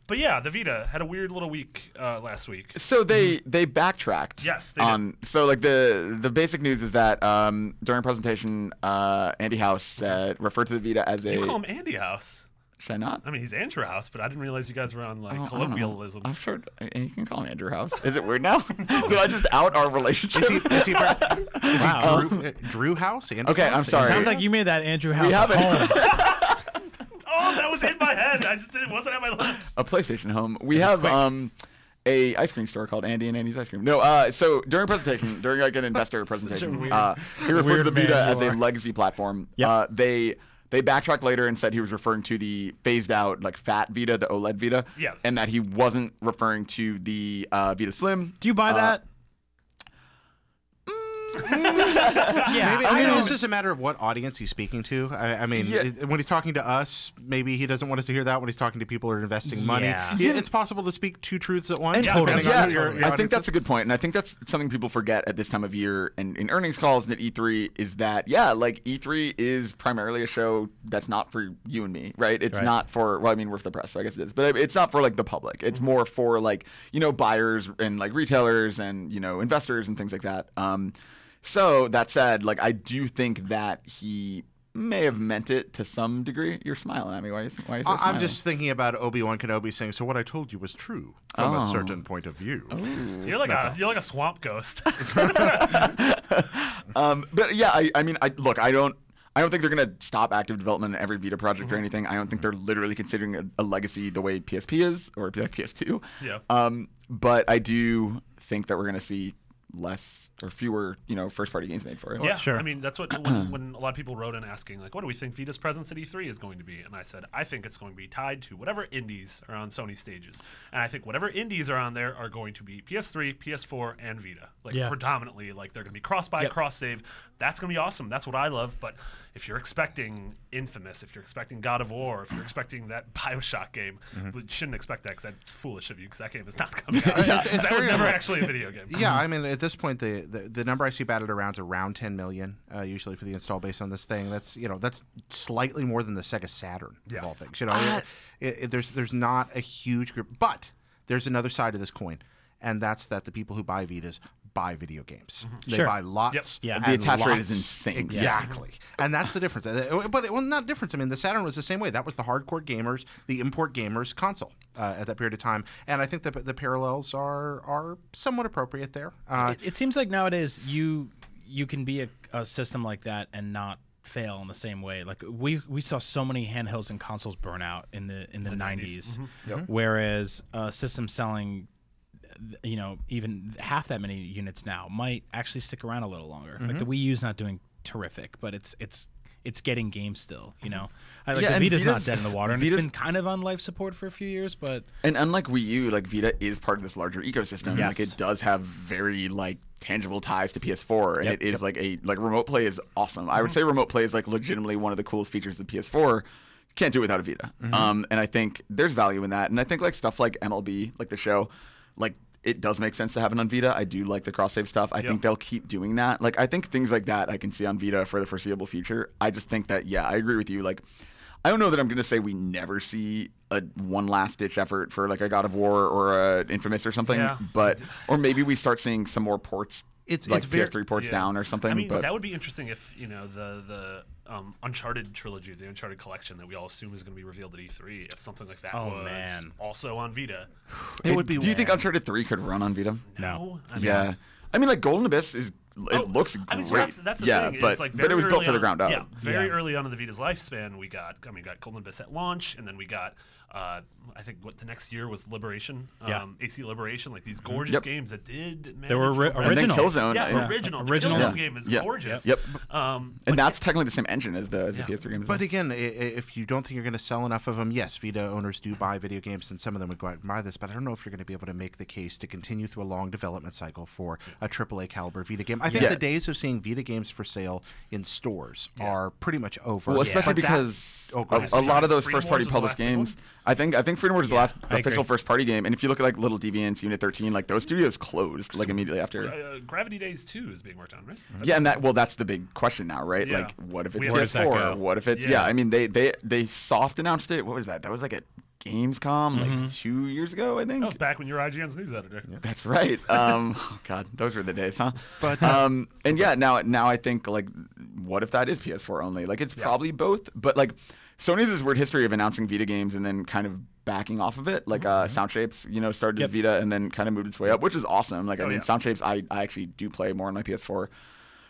But yeah, the Vita had a weird little week last week. So they backtracked. Yes, they did. So like the basic news is that during a presentation, Andy House referred to the Vita as a. You call him Andy House. Should I not? I mean, he's Andrew House, but I didn't realize you guys were on like I don't know. colloquialisms. I'm sure you can call him Andrew House. Is it weird now? Did I just out our relationship? Is he Drew House? Andrew Okay, House? I'm sorry. Sounds like you made that Andrew House We at haven't. home. Oh, that was in my head. It wasn't at my lips. A PlayStation home. We have a ice cream store called Andy and Andy's Ice Cream. No, so during a presentation, during like an investor presentation, he referred to the Vita as a legacy platform. Yep. They backtracked later and said he was referring to the phased out, like fat Vita, the OLED Vita, and that he wasn't referring to the Vita Slim. Do you buy that? Yeah, maybe, I mean, this is a matter of what audience he's speaking to. I mean, when he's talking to us, maybe he doesn't want us to hear that. When he's talking to people who are investing money, it's possible to speak two truths at once. I think that's a good point, and I think that's something people forget at this time of year and in earnings calls and at E3 is that like E3 is primarily a show that's not for you and me, right? It's not for we're for the press, so I guess it is, but it's not for like the public. It's more for like buyers and like retailers and investors and things like that. So that said, like I do think that he may have meant it to some degree. You're smiling at me. Why are you so smiling? I'm just thinking about Obi-Wan Kenobi saying, "So what I told you was true from a certain point of view." You're like a swamp ghost. But yeah, I mean, look, I don't think they're gonna stop active development in every Vita project or anything. I don't think they're literally considering a legacy the way PSP is or like PS2. Yeah. But I do think that we're gonna see less or fewer, first-party games made for it. Yeah, sure. I mean, that's what when a lot of people wrote in asking, like, what do we think Vita's presence at E3 is going to be? And I said, I think it's going to be tied to whatever indies are on Sony stages. And I think whatever indies are on there are going to be PS3, PS4, and Vita. Like, predominantly, like, they're going to be cross-buy, cross-save. That's going to be awesome. That's what I love. But if you're expecting Infamous, if you're expecting God of War, if you're expecting that BioShock game, you shouldn't expect that because that's foolish of you because that game is not coming out. That was never actually a video game. Yeah, I mean, at this point, the number I see batted around is around 10 million, usually for the install base on this thing. That's that's slightly more than the Sega Saturn of all things. There's not a huge group, but there's another side of this coin, and that's that the people who buy Vitas buy video games. They buy lots. Yeah, the attach rate is insane. Exactly. And that's the difference. But not difference. I mean, the Saturn was the same way. That was the hardcore gamers, the import gamers console at that period of time. And I think the parallels are somewhat appropriate there. It seems like nowadays you can be a system like that and not fail in the same way. Like we saw so many handhelds and consoles burn out in the 90s, whereas a system selling even half that many units now might actually stick around a little longer. Like the Wii U's not doing terrific, but it's getting games still. The Vita's not dead in the water, and it's been kind of on life support for a few years. But unlike Wii U, like Vita is part of this larger ecosystem. Like it does have very tangible ties to PS4, and it is like remote play is awesome. I would say remote play is like legitimately one of the coolest features of the PS4. Can't do it without a Vita. And I think there's value in that. And I think like stuff like MLB, like the show, like it does make sense to have it on Vita. I do like the cross-save stuff. I think they'll keep doing that. Like I think things like that I can see on Vita for the foreseeable future. I just think that I agree with you. Like I don't know that I'm going to say we never see a one last ditch effort for like a God of War or a Infamous or something, but or maybe we start seeing some more ports. It's PS3 ports down or something. I mean, but that would be interesting if the Uncharted trilogy, the Uncharted collection that we all assume is going to be revealed at E3, if something like that was also on Vita. It would be. Do you think Uncharted 3 could run on Vita? No. I mean, like Golden Abyss is. It looks great. I mean, so that's the thing. But it was built for the ground up. Yeah, very early on in the Vita's lifespan, we got Golden Abyss at launch, and then we got I think the next year was Liberation, AC Liberation, like these gorgeous games that did. They were original. And then Killzone. Original. The Killzone game is gorgeous. Yep. And that's technically the same engine as the PS3 games. But again, if you don't think you're going to sell enough of them, yes, Vita owners do buy video games, and some of them would go out and buy this. But I don't know if you're going to be able to make the case to continue through a long development cycle for a AAA caliber Vita game. I think the days of seeing Vita games for sale in stores are pretty much over. Well, especially because a lot of those first-party published games. I think Freedom Wars is the last official first-party game, and if you look at like Little Deviants, Unit 13, like those studios closed like immediately after. Gravity Days 2 is being worked on, right? Yeah, and that's the big question now, right? Like, what if it's PS4? What if it's I mean, they soft announced it. What was that? That was like a Gamescom like 2 years ago, I think. That was back when you were IGN's news editor. Yeah. That's right. Oh God, those were the days, huh? But and yeah, now I think like, what if that is PS4 only? Like it's probably both, but like Sony has this weird history of announcing Vita games and then kind of backing off of it. Like Sound Shapes, started as Vita and then kind of moved its way up, which is awesome. Like I mean, Sound Shapes, I actually do play more on my PS4.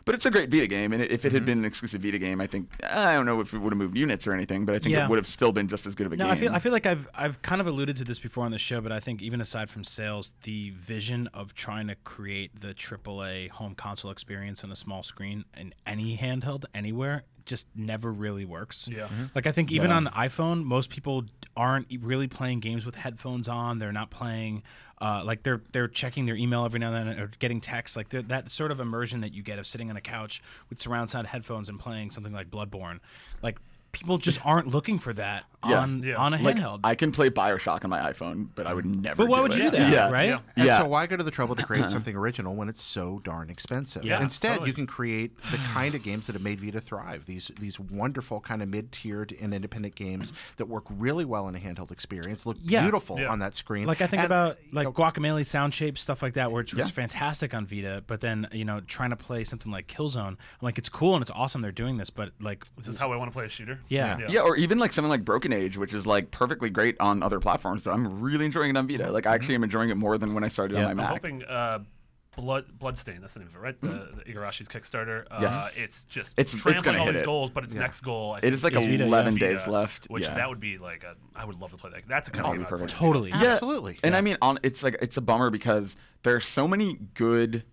But it's a great Vita game, and if it had been an exclusive Vita game, I think I don't know if it would have moved units or anything, but I think it would have still been just as good of a game. I feel like I've kind of alluded to this before on the show, but I think even aside from sales, the vision of trying to create the AAA home console experience on a small screen in any handheld anywhere just never really works. Yeah. Like I think even on iPhone, most people aren't really playing games with headphones on. They're not playing like they're checking their email every now and then or getting texts. Like that sort of immersion that you get of sitting on a couch with surround sound headphones and playing something like Bloodborne. Like people just aren't looking for that on a handheld. I can play BioShock on my iPhone, but I would never. But why would you do that? Yeah. Right? Yeah. And so why go to the trouble to create something original when it's so darn expensive? Yeah, Instead, totally. you can create the kind of games that have made Vita thrive. These wonderful kind of mid-tiered and independent games that work really well in a handheld experience, look beautiful on that screen. Like I think about like Guacamelee, Sound Shapes, stuff like that, which was fantastic on Vita. But then trying to play something like Killzone, I'm like, it's cool and it's awesome they're doing this, but like, This is how I want to play a shooter. Yeah. Or even like something like Broken Age, which is like perfectly great on other platforms, but I'm really enjoying it on Vita. Like I actually am enjoying it more than when I started on my I'm Mac. hoping Bloodstain, that's the name of it, right? The Igarashi's Kickstarter. Yes. It's just It's trampling gonna all hit these it. goals, but its next goal, I It think, is like is 11 Vita, days left. Which Yeah. that would be like I would love to play that. That's a kind Oh, of game it'd be I'd play. perfect. totally. Yeah, Absolutely. And I mean, it's a bummer because there's so many good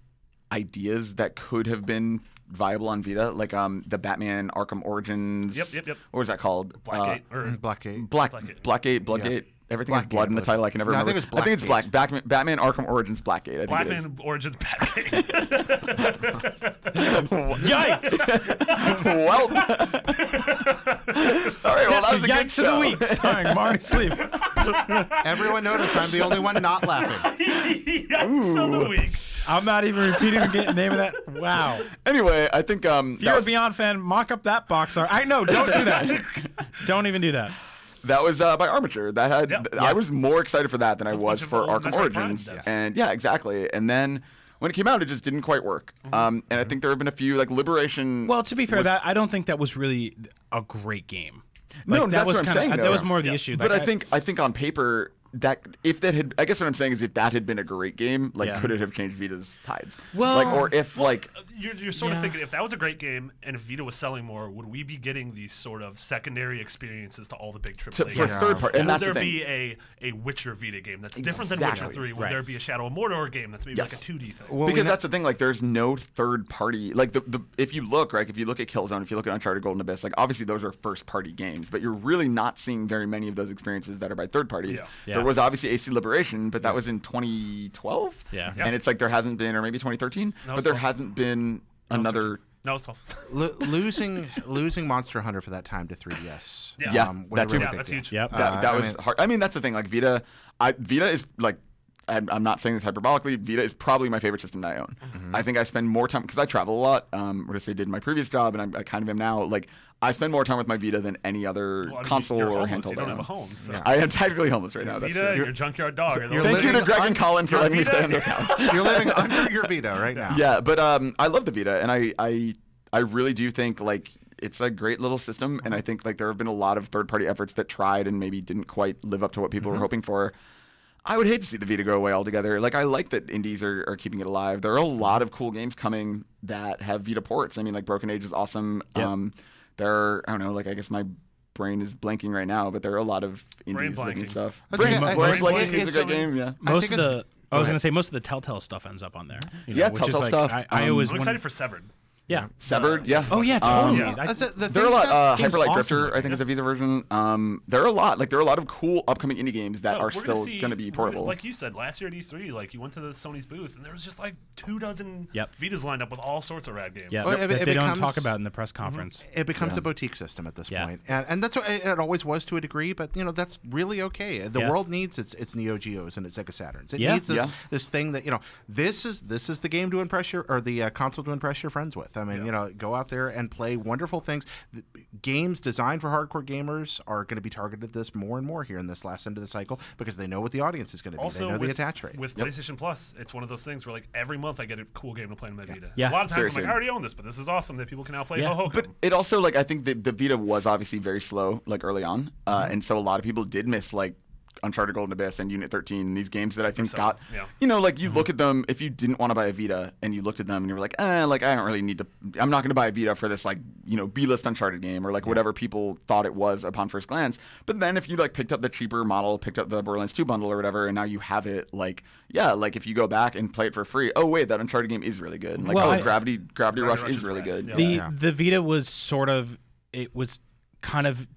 ideas that could have been viable on Vita, like the Batman Arkham Origins. Yep. What was that called? Blackgate or Blackgate. Blackgate. Yeah. Everything has Blackgate, blood in the title. I can never remember. I think it's Batman Arkham Origins Blackgate. I think it is. Batman Origins Batgate. Yikes! Well, all right. Well, that was a good Yikes of the show. week, starring Marty Sleep. Everyone noticed I'm the only one not laughing. Yikes of the week. I'm not even repeating the name of that. Wow. Anyway, I think If you're a Beyond fan, mock up that box art. I know, don't do that. Don't even do that. that was by Armature. That had I was more excited for that than I That's a was bunch of for old Arkham Metroid Prime Origins. stuff. And yeah, exactly. And then when it came out, it just didn't quite work. And I think there have been a few like Liberation. Well, to be fair, I don't think that was really a great game. No, Like, that's was what I'm kinda, saying. That though. was more the issue. But Like, I think on paper that if that had, I guess what I'm saying is if that had been a great game, like could it have changed Vita's tides? Well- like or if like You're sort of thinking if that was a great game and if Vita was selling more, would we be getting these sort of secondary experiences to all the big AAA for games? third party, and Would that's there the thing. be a Witcher Vita game that's different than Exactly. Witcher 3? Would Right. there be a Shadow of Mordor game that's maybe Yes. like a 2D thing? Well, because that's the thing, like there's no third party like the if you look at Killzone, if you look at Uncharted Golden Abyss, like obviously those are first party games, but you're really not seeing very many of those experiences that are by third parties. Yeah. There was obviously AC Liberation, but that was in 2012. Yeah. And it's like there hasn't been, or maybe 2013, No, but it's there 12. hasn't been another. No, it's 12. losing Monster Hunter for that time to 3DS. Yeah. Yeah, was that a too. really Yeah, big that's deal. huge. Yep. That I was mean- hard. I mean, that's the thing. Like Vita is like, I'm not saying this hyperbolically. Vita is probably my favorite system that I own. I think I spend more time because I travel a lot. What I did in my previous job, and I kind of am now. Like I spend more time with my Vita than any other Well, I mean, console you're or homeless. handheld. You don't I have a own. home. So. I am technically homeless right now. That's Vita, true. your junkyard dog. you're Thank you to living Greg and Colin for letting me Vita? stay on their couch. You're living under your Vita right now. Yeah, but I love the Vita, and I really do think like it's a great little system, and I think like there have been a lot of third-party efforts that tried and maybe didn't quite live up to what people were hoping for. I would hate to see the Vita go away altogether. Like I like that indies are keeping it alive. There are a lot of cool games coming that have Vita ports. I mean, like Broken Age is awesome. Yep. There are, I don't know, like I guess my brain is blanking right now, but there are a lot of Brain indies looking blanking. stuff. I think Brain I- blanking it's- is a good game. Yeah. Most think of it's- the I was ahead. going to say most of the Telltale stuff ends up on there. Yeah, which is Telltale like, stuff. I always I'm wanted- excited for Severed. Yeah. Severed, yeah. Oh yeah, totally. Yeah. I- The There are a lot. game's Hyper Light awesome Drifter, looking, I think, is a Vita version. There are a lot. Like there are a lot of cool upcoming indie games that No, are we're still see- going to be portable. Like you said, last year at E3, like you went to the Sony's booth and there was just like 24 Yep. Vitas lined up with all sorts of rad games. yeah, Well, that it they don't becomes- talk about in the press conference. It becomes a boutique system at this Yeah. point. And that's what it always was to a degree, but that's really okay. The Yeah. world needs its Neo Geos and its Sega Saturns. It Yeah. needs this, Yeah. this thing that this is the game to impress your or the console to impress your friends with. I mean, go out there and play wonderful things. Games designed for hardcore gamers are going to be targeted at this more and more here in this last end of the cycle because they know what the audience is going to be. Also, they know the attach rate. With PlayStation Plus, it's one of those things where like every month I get a cool game to play on my Vita. Yeah. A lot of times Seriously. I'm like, I already own this, but this is awesome that people can now play But it also, like, I think the Vita was obviously very slow, like, early on. And so a lot of people did miss, like, Uncharted Golden Abyss and Unit 13, these games that I think got, like, you look at them, if you didn't want to buy a Vita and you looked at them and you were like, like, I don't really need to, I'm not going to buy a Vita for this, like, B-list Uncharted game or, like, whatever people thought it was upon first glance. But then if you, like, picked up the cheaper model, picked up the Borderlands 2 bundle or whatever, and now you have it, like, like, if you go back and play it for free, oh, wait, that Uncharted game is really good. And, like, Gravity Rush is really good. The Vita was sort of, it was kind of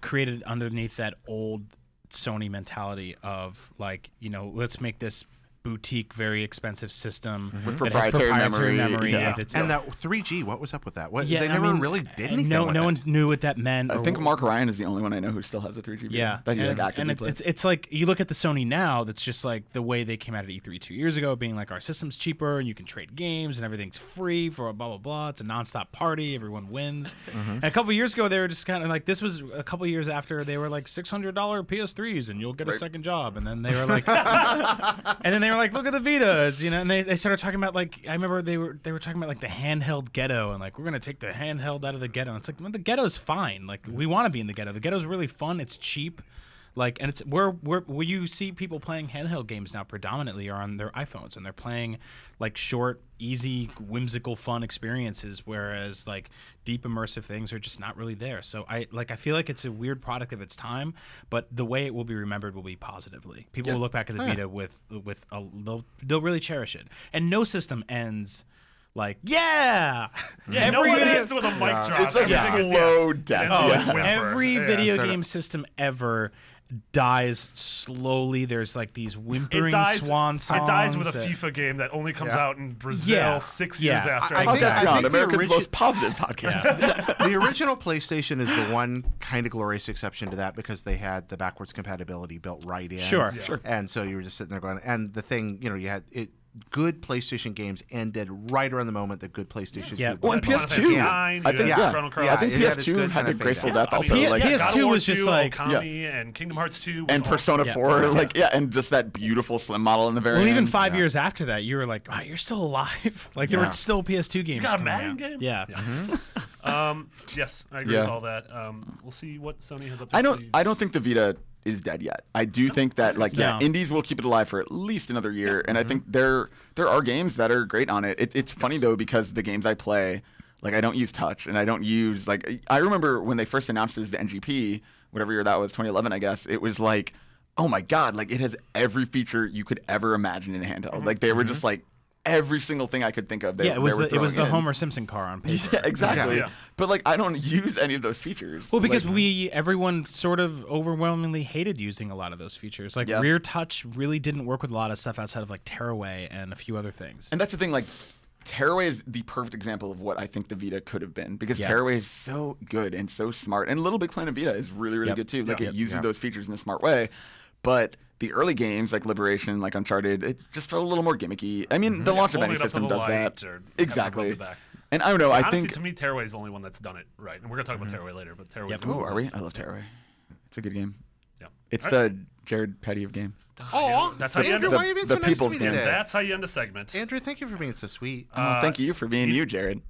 created underneath that old Sony mentality of like, let's make this boutique, very expensive system with proprietary memory. And that 3G, what was up with that? They never really did anything. No one knew what that meant. I think Mark Ryan is the only one I know who still has a 3G. That he actively plays. It's like you look at the Sony now. That's just like the way they came out at E3 2 years ago, being like our system's cheaper and you can trade games and everything's free for blah blah blah. It's a nonstop party. Everyone wins. And a couple of years ago, they were just kind of like, this was a couple of years after they were like $600 PS3s and you'll get a second job. And then they were like, look at the Vita, and they started talking about, like, I remember they were talking about like the handheld ghetto and like we're gonna take the handheld out of the ghetto. And it's like, well, the ghetto's fine. Like we want to be in the ghetto. The ghetto's really fun. It's cheap. Like, and it's where you see people playing handheld games now predominantly are on their iPhones, and they're playing like short, easy, whimsical, fun experiences, whereas like deep immersive things are just not really there. So I feel like it's a weird product of its time, but the way it will be remembered will be positively. People will look back at the Vita they'll really cherish it, and no system ends. Like, no one ends with a mic drop. It's a slow death. Every video game system ever dies slowly. There's like these whimpering swan songs. It dies with a FIFA game that only comes out in Brazil 6 years after. I think America's most positive podcast. The original PlayStation is the one kind of glorious exception to that because they had the backwards compatibility built right in. Sure. And so you were just sitting there going, and the thing, you had it. Good PlayStation games ended right around the moment that good PlayStation 2. Well, and PS2, I think PS2 had a graceful death also. PS2 was just like and Kingdom Hearts 2 and Persona 4, and just that beautiful slim model in the very end. Well, even 5 years after that, you were like, oh, you're still alive. Like there were still PS2 games. You got a Madden game? Yeah. Yes, I agree with all that. We'll see what Sony has up to I don't think the Vita is dead yet. I do think that indies will keep it alive for at least another year, and I think there are games that are great on it. It's funny though because the games I play, like I don't use touch and I don't use I remember when they first announced it as the NGP, whatever year that was, 2011 I guess. It was like, oh my god, like it has every feature you could ever imagine in a handheld. Like they were just like every single thing I could think of. It was the Homer Simpson car on paper. Yeah, exactly. Yeah. But like I don't use any of those features. Well, because everyone sort of overwhelmingly hated using a lot of those features. Like rear touch really didn't work with a lot of stuff outside of like Tearaway and a few other things. And that's the thing, like Tearaway is the perfect example of what I think the Vita could have been because Tearaway is so good and so smart. And Little Big Planet Vita is really, really good too. Like it uses those features in a smart way. But the early games like Liberation, like Uncharted, it just felt a little more gimmicky. I mean, the launch of any system does that. Exactly. And I don't know. Honestly, I think to me, Tearaway is the only one that's done it right. And we're gonna talk about Tearaway later, but Tearaway. Oh, are we? I love Tearaway. It's a good game. Yeah. It's the Jared Petty of games. Oh, that's how you end the people's game. That's how you end a segment. Andrew, thank you for being so sweet. Thank you for being you, Jared.